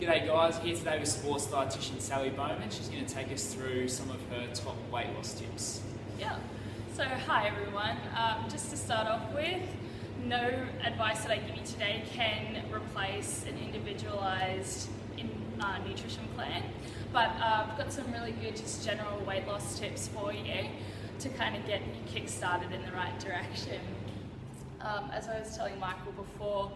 G'day guys, here today with sports dietitian Sally Baumann. She's going to take us through some of her top weight loss tips. Yeah, so hi everyone. Just to start off with, no advice that I give you today can replace an individualised nutrition plan, but I've got some really good just general weight loss tips for you to kind of get you kick-started in the right direction. As I was telling Michael before,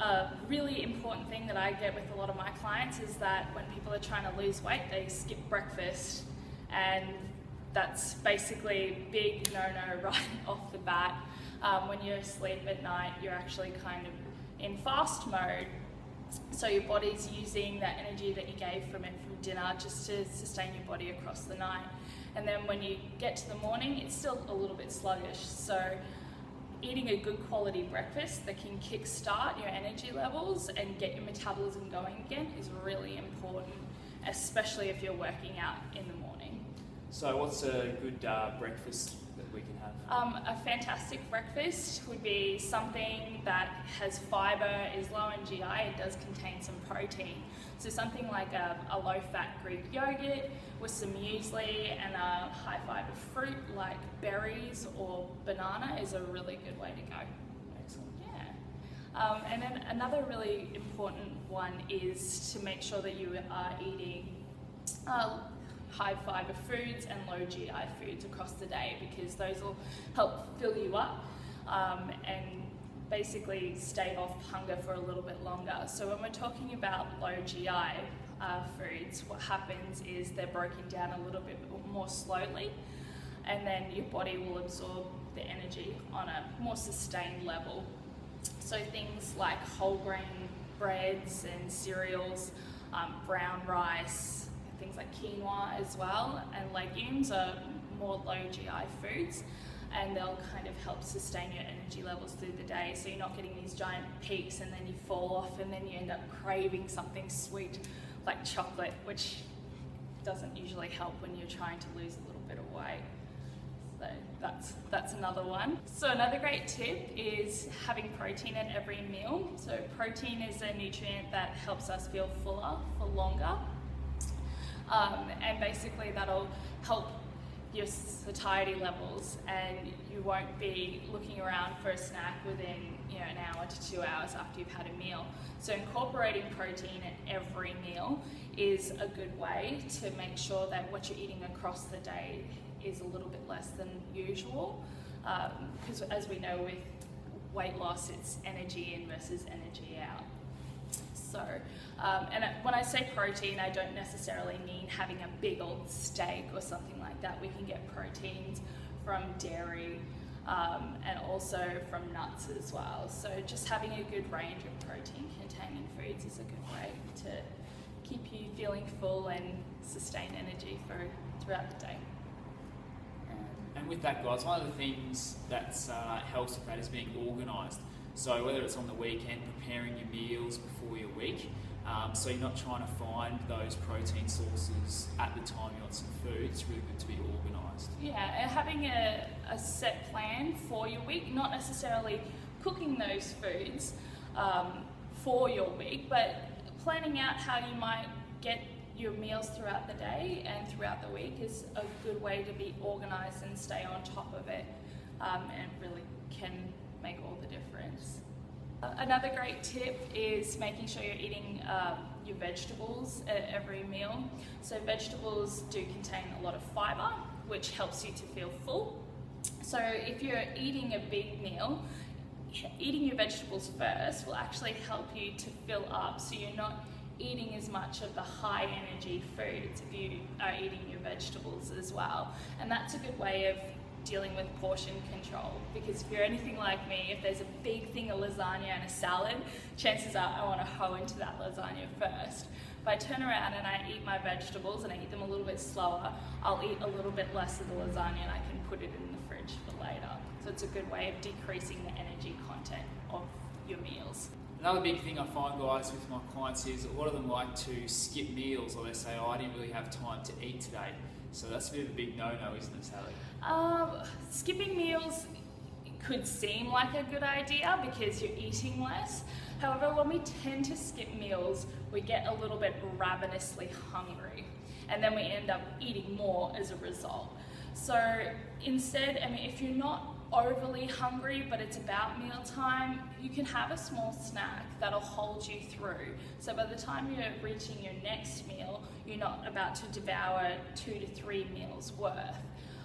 a really important thing that I get with a lot of my clients is that when people are trying to lose weight, they skip breakfast, and that's basically a big no-no right off the bat. When you're asleep at night, you're actually kind of in fast mode, so your body's using that energy that you gave from dinner just to sustain your body across the night. And then when you get to the morning, it's still a little bit sluggish. So eating a good quality breakfast that can kickstart your energy levels and get your metabolism going again is really important, especially if you're working out in the morning. So what's a good breakfast that we can have? A fantastic breakfast would be something that has fibre, is low in GI, it does contain some protein. So something like a low-fat Greek yogurt with some muesli and a high-fibre fruit like berries or banana is a really good way to go. Excellent. Yeah. And then another really important one is to make sure that you are eating high fibre foods and low GI foods across the day, because those will help fill you up and basically stave off hunger for a little bit longer. So when we're talking about low GI foods, what happens is they're broken down a little bit more slowly, and then your body will absorb the energy on a more sustained level. So things like whole grain breads and cereals, brown rice, things like quinoa as well, and legumes are more low GI foods, and they'll kind of help sustain your energy levels through the day, so you're not getting these giant peaks and then you fall off and then you end up craving something sweet like chocolate, which doesn't usually help when you're trying to lose a little bit of weight. So that's another one. So another great tip is having protein at every meal. So protein is a nutrient that helps us feel fuller for longer. And basically that'll help your satiety levels, and you won't be looking around for a snack within an hour to 2 hours after you've had a meal. So incorporating protein at every meal is a good way to make sure that what you're eating across the day is a little bit less than usual, because as we know with weight loss, it's energy in versus energy out. So, and when I say protein, I don't necessarily mean having a big old steak or something like that. We can get proteins from dairy and also from nuts as well. So just having a good range of protein containing foods is a good way to keep you feeling full and sustain energy throughout the day. And with that, guys, one of the things that helps with that is being organised. So whether it's on the weekend, preparing your meals before your week, so you're not trying to find those protein sources at the time you want some food, it's really good to be organised. Yeah, and having a set plan for your week, not necessarily cooking those foods for your week, but planning out how you might get your meals throughout the day and throughout the week is a good way to be organised and stay on top of it, and it really can make all the difference. Another great tip is making sure you're eating your vegetables at every meal. So vegetables do contain a lot of fibre, which helps you to feel full. So if you're eating a big meal, eating your vegetables first will actually help you to fill up, so you're not eating as much of the high energy foods if you are eating your vegetables as well. And that's a good way of dealing with portion control, because if you're anything like me, if there's a big thing of lasagna and a salad, chances are I want to hoe into that lasagna first. If I turn around and I eat my vegetables and I eat them a little bit slower, I'll eat a little bit less of the lasagna and I can put it in the fridge for later. So it's a good way of decreasing the energy content of your meals. Another big thing I find, guys, with my clients is a lot of them like to skip meals, or they say, oh, I didn't really have time to eat today. So that's a bit of a big no-no, isn't it, Sally? Skipping meals could seem like a good idea because you're eating less. However, when we tend to skip meals, we get a little bit ravenously hungry, and then we end up eating more as a result. So instead, I mean, if you're not overly hungry but it's about mealtime, you can have a small snack that'll hold you through. So by the time you're reaching your next meal, you're not about to devour 2 to 3 meals worth.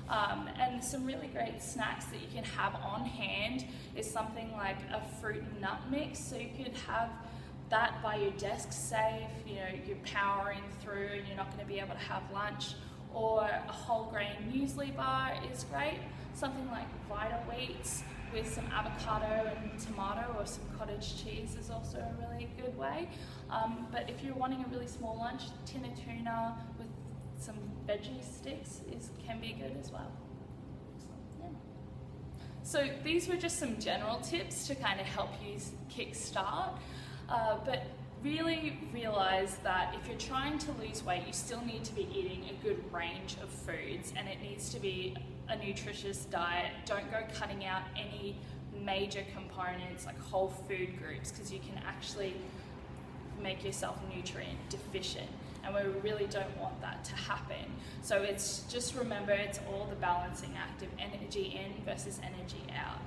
And some really great snacks that you can have on hand is something like a fruit and nut mix. So you could have that by your desk safe, you know, you're powering through and you're not going to be able to have lunch. Or a whole grain muesli bar is great. Something like Vita Wheats with some avocado and tomato or some cottage cheese is also a really good way. But if you're wanting a really small lunch, tin of tuna with some veggie sticks can be good as well. Yeah. So these were just some general tips to kind of help you kickstart. But really realize that if you're trying to lose weight, you still need to be eating a good range of foods, and it needs to be a nutritious diet. Don't go cutting out any major components like whole food groups, because you can actually make yourself nutrient deficient, and we really don't want that to happen. So it's just remember, it's all the balancing act of energy in versus energy out.